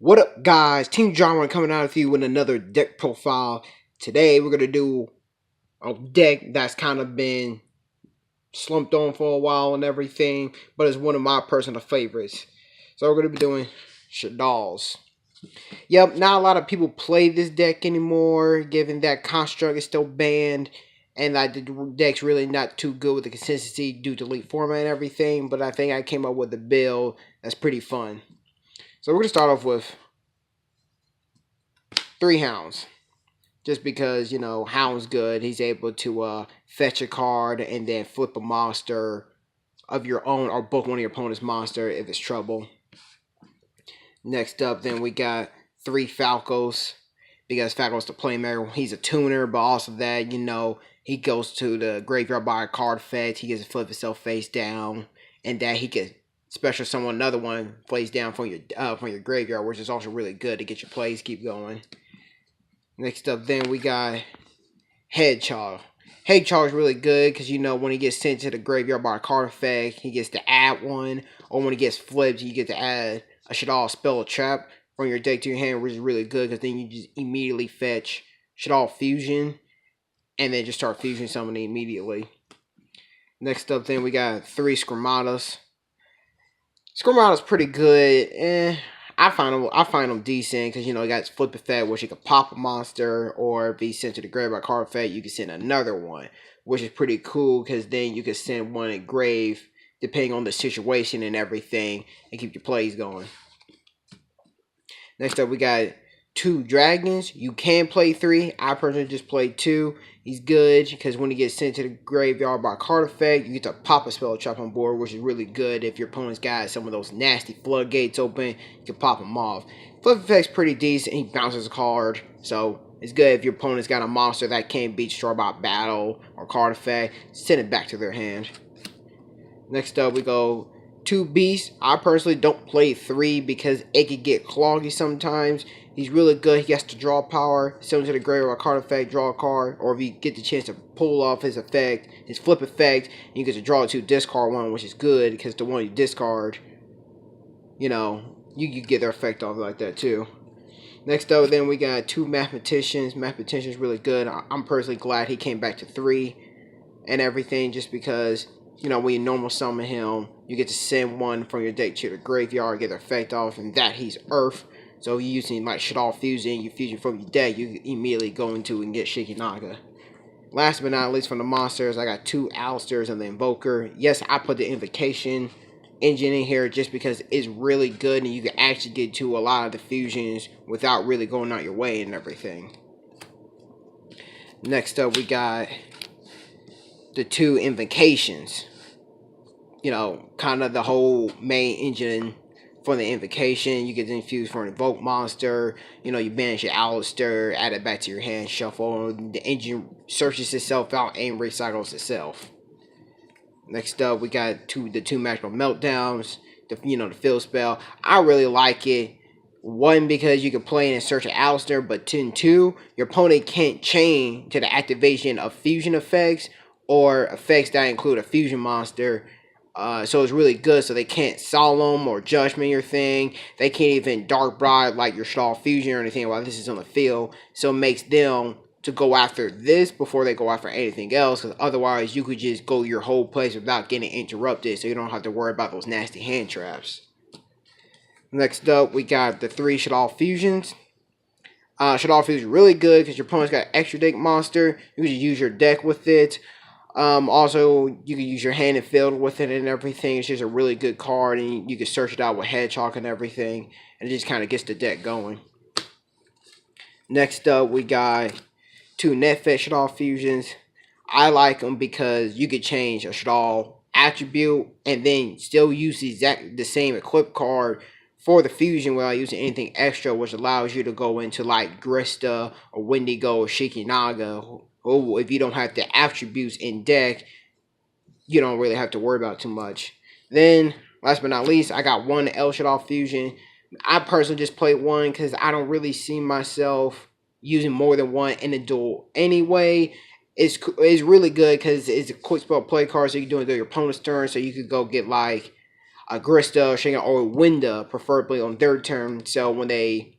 What up, guys? Team Drama coming out with you with another deck profile. Today, we're going to do a deck that's kind of been slumped on for a while and everything, but it's one of my personal favorites. So, we're going to be doing Shaddolls. Yep, not a lot of people play this deck anymore, given that Construct is still banned, and that the deck's really not too good with the consistency due to Elite format and everything, but I think I came up with a build that's pretty fun. So, we're going to start off with 3 Hounds. Just because, you know, Hound's good. He's able to fetch a card and then flip a monster of your own or book one of your opponent's monster if it's trouble. Next up, then we got 3 Falcos. Because Falco's the playmaker. He's a tuner, but also that, you know, he goes to the graveyard by a card effect. He gets to flip himself face down. And that he can special summon another one face down from your graveyard, which is also really good to get your plays keep going. Next up, then we got Hedgehog. Hedgehog is really good because, you know, when he gets sent to the graveyard by a card effect, he gets to add one. Or when he gets flipped, you get to add a Shaddolls spell or trap from your deck to your hand, which is really good because then you just immediately fetch Shaddolls Fusion and then just start fusion summoning immediately. Next up, then we got 3 Squirmatas. Squirmata's pretty good. I find him decent because, you know, he got his flip effect, which you can pop a monster, or if he's sent to the grave by card effect, you can send another one, which is pretty cool because then you can send one in grave depending on the situation and everything, and keep your plays going. Next up, we got 2 Dragons. You can play 3. I personally just played 2. He's good because when he gets sent to the graveyard by card effect, you get to pop a spell trap on board, which is really good if your opponent's got some of those nasty floodgates open. You can pop them off. Flip effect's pretty decent. He bounces a card, so it's good if your opponent's got a monster that can't be destroyed by battle or card effect. Send it back to their hand. Next up, we go 2 Beasts. I personally don't play 3 because it can get cloggy sometimes. He's really good. He has to draw power, send him to the graveyard card effect, draw a card, or if you get the chance to pull off his effect, his flip effect, you get to draw 2, discard 1, which is good because the one you discard, you know, you get their effect off like that too. Next up, then we got 2 Mathematicians. Mathematician's really good. I'm personally glad he came back to 3 and everything, just because, you know, when you normal summon him, you get to send one from your deck to the graveyard, get their effect off, and that he's Earth. So if you're using like Shaddolls Fusion, you fusion from your deck, you immediately go into and get Shikinaga. Last but not least, from the monsters, I got 2 Alistairs and the Invoker. Yes, I put the Invocation engine in here just because it's really good and you can actually get to a lot of the fusions without really going out your way and everything. Next up, we got the 2 Invocations. You know, kind of the whole main engine for the Invocation. You get to infuse for an Invoked monster. You know, you banish your Alistair, add it back to your hand, shuffle. The engine searches itself out and recycles itself. Next up, we got the 2 Magical Meltdowns. The field spell. I really like it. 1, because you can play in and search an Alistair, but 2, your opponent can't chain to the activation of fusion effects or effects that include a fusion monster. So it's really good, so they can't Solemn or Judgment your thing. They can't even Dark Bride like your Shaddolls Fusion or anything while this is on the field. So it makes them to go after this before they go after anything else, because otherwise you could just go your whole place without getting interrupted, so you don't have to worry about those nasty hand traps. Next up, we got the 3 Shaddolls Fusions. Shaddolls Fusion is really good because your opponent's got an extra deck monster. You can just use your deck with it. Also, you can use your hand and field with it and everything. It's just a really good card, and you can search it out with Hedgehog and everything, and it just kind of gets the deck going. Next up, we got 2 Netfet Shaddolls Fusions. I like them because you could change a Shaddolls attribute and then still use the same equip card for the fusion without using anything extra, which allows you to go into like Grista or Wendigo or Shikinaga. Oh, if you don't have the attributes in deck, you don't really have to worry about too much. Then, last but not least, I got 1 El Shaddolls Fusion. I personally just played 1 because I don't really see myself using more than 1 in a duel anyway. It's really good because it's a quick spell play card, so you can do it during your opponent's turn, so you could go get like a Grista, Shaken, or Winda, preferably on their turn. So when they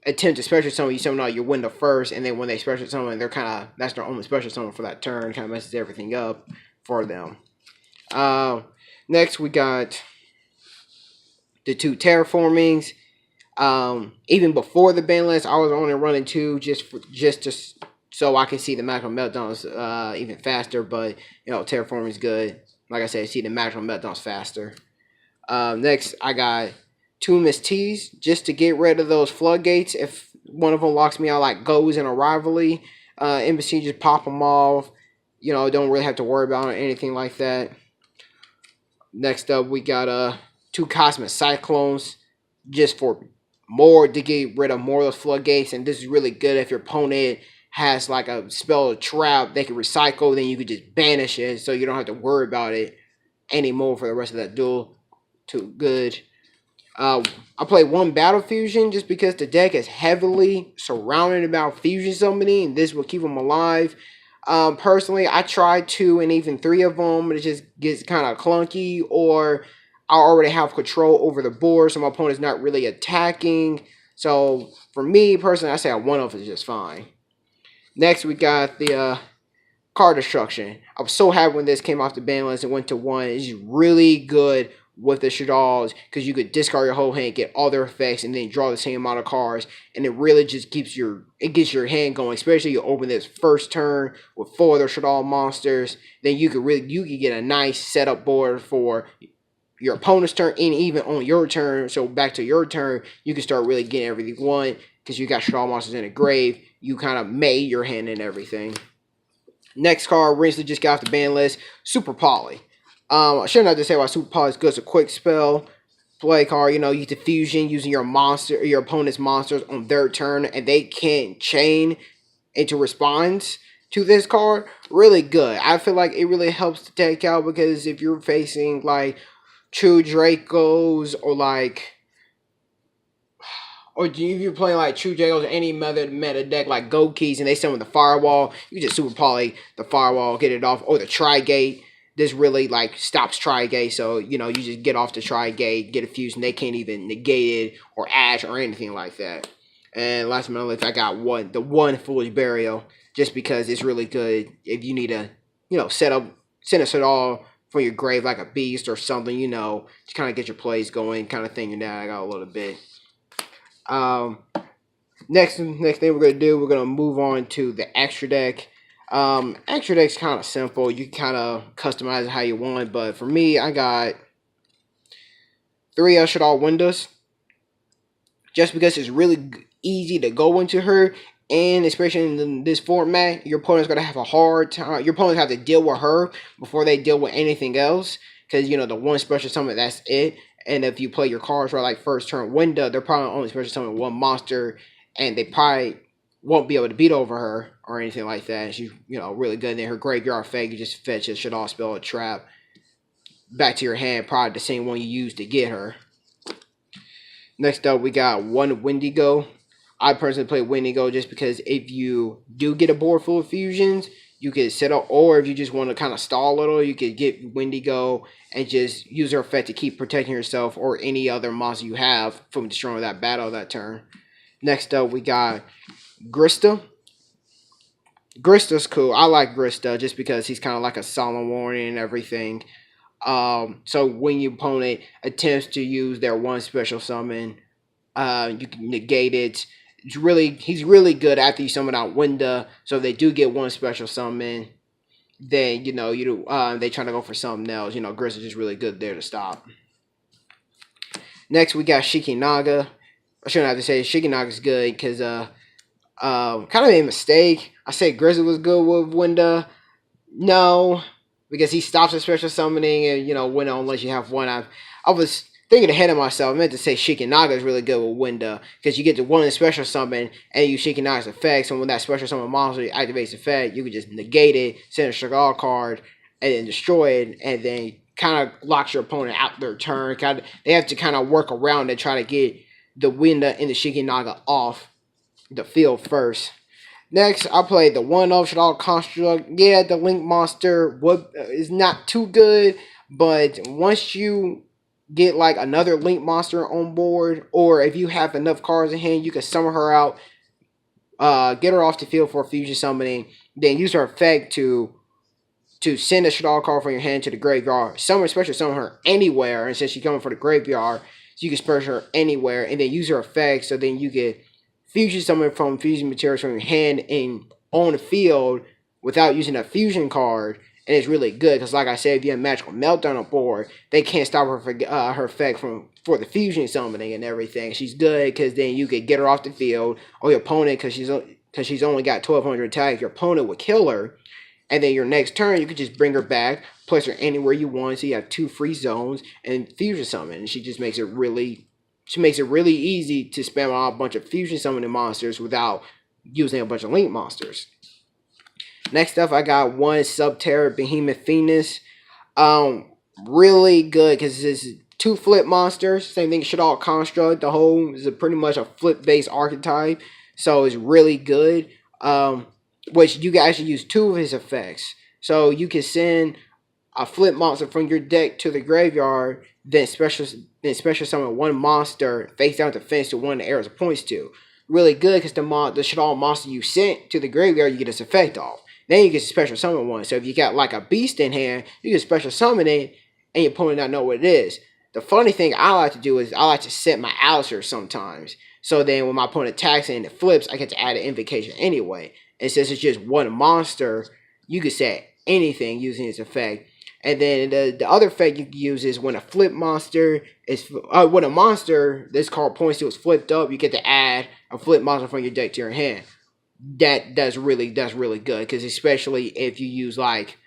attempt to special summon, you summon out your Winda first, and then when they special summon, they're kind of that's their only special summon for that turn. Kind of messes everything up for them. Uh, Next we got the 2 terraformings. Even before the ban list, I was only running 2 just to so I can see the macro meltdowns even faster. But terraforming is good. Like I said, see the macro meltdowns faster. Next, I got 2 Miss T's just to get rid of those floodgates. If one of them locks me out, like goes in a rivalry, embassy, just pop them off. Don't really have to worry about anything like that. Next up, we got 2 Cosmic Cyclones just for more to get rid of more of those floodgates. And this is really good if your opponent has like a spell or trap they can recycle, then you could just banish it so you don't have to worry about it anymore for the rest of that duel. Too good. I play 1 Battle Fusion just because the deck is heavily surrounded about fusion summoning, and this will keep them alive. Personally, I tried 2 and even 3 of them, but it just gets kind of clunky, or I already have control over the board, so my opponent's not really attacking. So for me personally, I say 1 of it is just fine. Next, we got the card destruction. I was so happy when this came off the ban list and went to 1. It's really good with the Shaddolls because you could discard your whole hand, get all their effects, and then draw the same amount of cards. And it really just gets your hand going. Especially you open this first turn with 4 other Shaddol monsters, then you could get a nice setup board for your opponent's turn and even on your turn. So back to your turn, you can start really getting everything you want because you got Shaddol monsters in the grave. You kind of made your hand and everything. Next card recently just got off the ban list, Super Poly. I shouldn't have to say why Super Poly is good. It's a quick spell. Play card, you use the fusion using your opponent's monsters on their turn, and they can't chain into response to this card. Really good. I feel like it really helps to take out because if you're facing like True Dracos or if you're playing like True Dracos or any meta deck like Go Keys and they summon the Firewall, you just Super Poly the Firewall, get it off, or the Trigate. This really like stops Trigate, so you just get off the Trigate, get a fusion. They can't even negate it or ash or anything like that. And last but not least, I got the 1 Foolish Burial, just because it's really good if you need to, send it all from your grave like a beast or something, to kind of get your plays going, kind of thing. And now I got a little bit. Next thing we're gonna do, we're gonna move on to the extra deck. Extra deck's kind of simple. You can kind of customize it how you want, but for me, I got 3 Shaddol windows, just because it's really easy to go into her, and especially in this format, your opponent's gonna have a hard time. Your opponents have to deal with her before they deal with anything else, because the 1 special summon, that's it. And if you play your cards right, like first turn window, they're probably only special summon 1 monster, and they probably won't be able to beat over her or anything like that. She's really good. And then her graveyard effect, you just fetch a Shaddol spell, a trap back to your hand, probably the same one you used to get her. Next up, we got 1 Wendigo. I personally play Wendigo just because if you do get a board full of fusions, you could set up, or if you just want to kind of stall a little, you could get Wendigo and just use her effect to keep protecting yourself or any other monster you have from destroying that battle that turn. Next up, we got Grista. Grista's cool. I like Grista just because he's kind of like a solemn warning and everything. So when your opponent attempts to use their 1 special summon, you can negate it. He's really good after you summon out Winda. So if they do get 1 special summon, then they try to go for something else. Grista's just really good there to stop. Next we got Shikinaga. I shouldn't have to say Shikinaga's good because kind of made a mistake. I said Grizzly was good with Winda. No, because he stops the special summoning and Winda unless you have 1. I was thinking ahead of myself. I meant to say Shikinaga is really good with Winda because you get the 1 special summon and you Shikinaga's effects, and when that special summon monster activates effect, you can just negate it, send a Shaddol card, and then destroy it, and then kind of locks your opponent out their turn. They have to kind of work around and try to get the Winda and the Shikinaga off the field first. Next, I played the 1-of Shaddol Construct. Yeah, the Link monster is not too good, but once you get like another Link monster on board, or if you have enough cards in hand, you can summon her out, get her off the field for fusion summoning, then use her effect to send a Shaddolls card from your hand to the graveyard. Summon, special summon her anywhere, and since she's coming for the graveyard, so you can special her anywhere, and then use her effect, so then you get fusion summon from fusion materials from your hand and on the field without using a fusion card. And it's really good because, like I said, if you have Magical Meltdown on board, they can't stop her for her effect for the fusion summoning and everything. She's good because then you could get her off the field, or your opponent, because she's only got 1200 attack, your opponent would kill her, and then your next turn you could just bring her back, place her anywhere you want, so you have 2 free zones and fusion summon. And she makes it really easy to spam out a bunch of fusion summoning monsters without using a bunch of Link monsters. Next up, I got one Subterra Behemoth Phoenix. Really good because it's 2 flip monsters. Same thing, Shaddolls Construct. The whole is pretty much a flip-based archetype, so it's really good. Which you can actually use 2 of his effects. So you can send a flip monster from your deck to the graveyard, then special summon 1 monster face down the fence to one of the arrows it points to. Really good because the Shaddolls monster you sent to the graveyard, you get its effect off. Then you get to special summon one. So if you got like a beast in hand, you can special summon it, and your opponent not know what it is. The funny thing I like to do is I like to set my Alistair sometimes. So then when my opponent attacks and it flips, I get to add an invocation anyway. And since it's just 1 monster, you can set anything using its effect. And then the other effect you can use is when a flip monster is when a monster this card points to is flipped up, you get to add a flip monster from your deck to your hand. That's really good because especially if you use like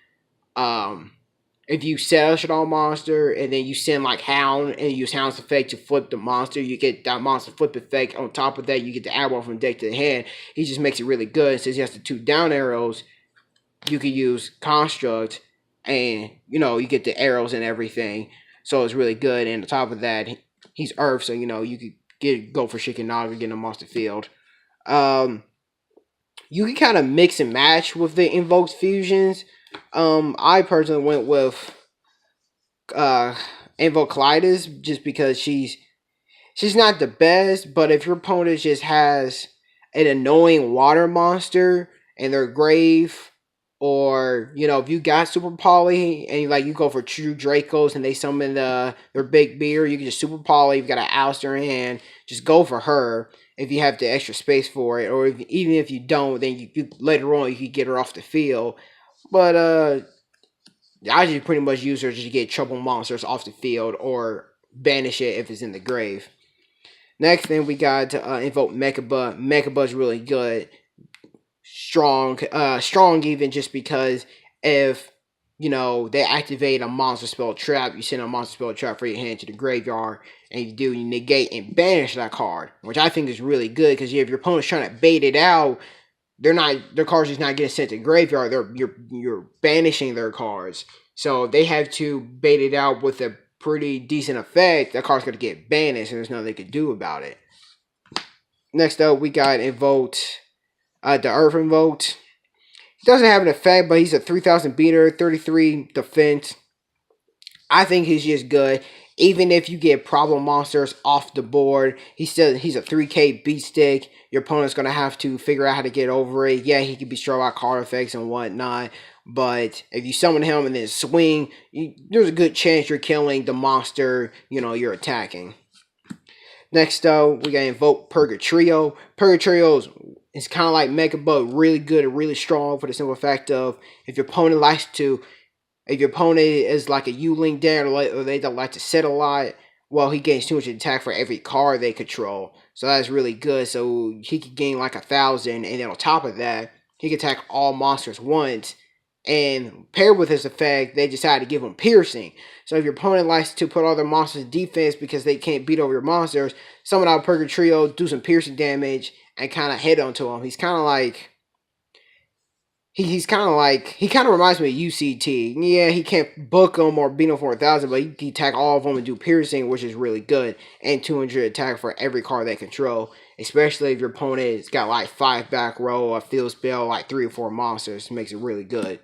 if you set a Shaddolls monster and then you send like Hound and you use Hound's effect to flip the monster, you get that monster flip effect. On top of that, you get the add one from the deck to the hand. He just makes it really good. Since he has the 2 down arrows, you can use Construct, and you get the arrows and everything. So it's really good. And on top of that, he's Earth, so you could go for Shikinaga, get him off the field. You can kind of mix and match with the Invoked fusions. I personally went with Invoked just because she's not the best, but if your opponent just has an annoying water monster in their grave, or if you got Super Poly and you go for true Dracos and they summon their big beer, you can just Super Poly. You've got an Alistair in hand, just go for her if you have the extra space for it, or even if you don't, then you later on you can get her off the field. But I just pretty much use her just to get trouble monsters off the field or banish it if it's in the grave. Next thing we got to invoke Mechaba. Mechaba's really good. Strong even just because if they activate a monster spell trap, you send a monster spell trap for your hand to the graveyard, and you negate and banish that card, which I think is really good because if your opponent's trying to bait it out, their cards just not getting sent to the graveyard. You're banishing their cards, so they have to bait it out with a pretty decent effect. That card's gonna get banished, and there's nothing they can do about it. Next up, we got Invoked. The Earth Invoked. He doesn't have an effect, but he's a 3000 beater, 33 defense. I think he's just good. Even if you get problem monsters off the board, he's a 3k beat stick. Your opponent's going to have to figure out how to get over it. Yeah, he can be strong by card effects and whatnot, but if you summon him and then swing, there's a good chance you're killing the monster you're attacking. Next up, we got Invoke Purgatrio. Purgatrio is kind of like Mechaba, really good and really strong for the simple fact of if your opponent is like a U-Link deck or they don't like to set a lot, well, he gains 200 attack for every card they control. So that's really good. So he could gain like 1,000, and then on top of that, he can attack all monsters once. And paired with his effect, they decide to give him piercing. So if your opponent likes to put all their monsters in defense because they can't beat over your monsters, summon out Purgatrio, do some piercing damage, and kind of hit onto him. He kind of reminds me of UCT. Yeah, he can't book them or beat them for 1,000, but he can attack all of them and do piercing, which is really good. And 200 attack for every card they control. Especially if your opponent's got like 5 back row, a field spell, like 3 or 4 monsters. It makes it really good.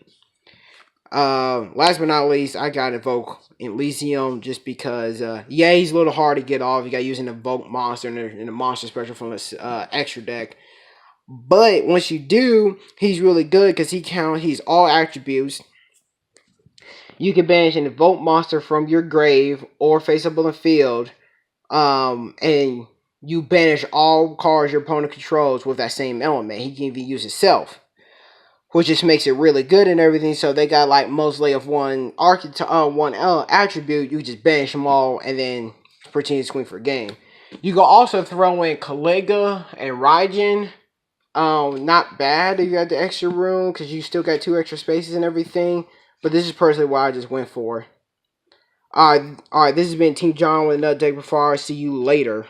Last but not least, I got Invoke Elysium just because, yeah, he's a little hard to get off. You got to use an Invoke monster in the monster special from the extra deck. But once you do, he's really good because he's all attributes. You can banish an Invoke monster from your grave or face up on the field, and you banish all cards your opponent controls with that same element. He can even use himself, which just makes it really good and everything. So they got like mostly of one attribute. You just banish them all and then pretend to swing for a game. You can also throw in Kalega and Raijin. Not bad if you got the extra room because you still got 2 extra spaces and everything. But this is personally what I just went for. Alright, this has been Team John with another deck before. I'll see you later.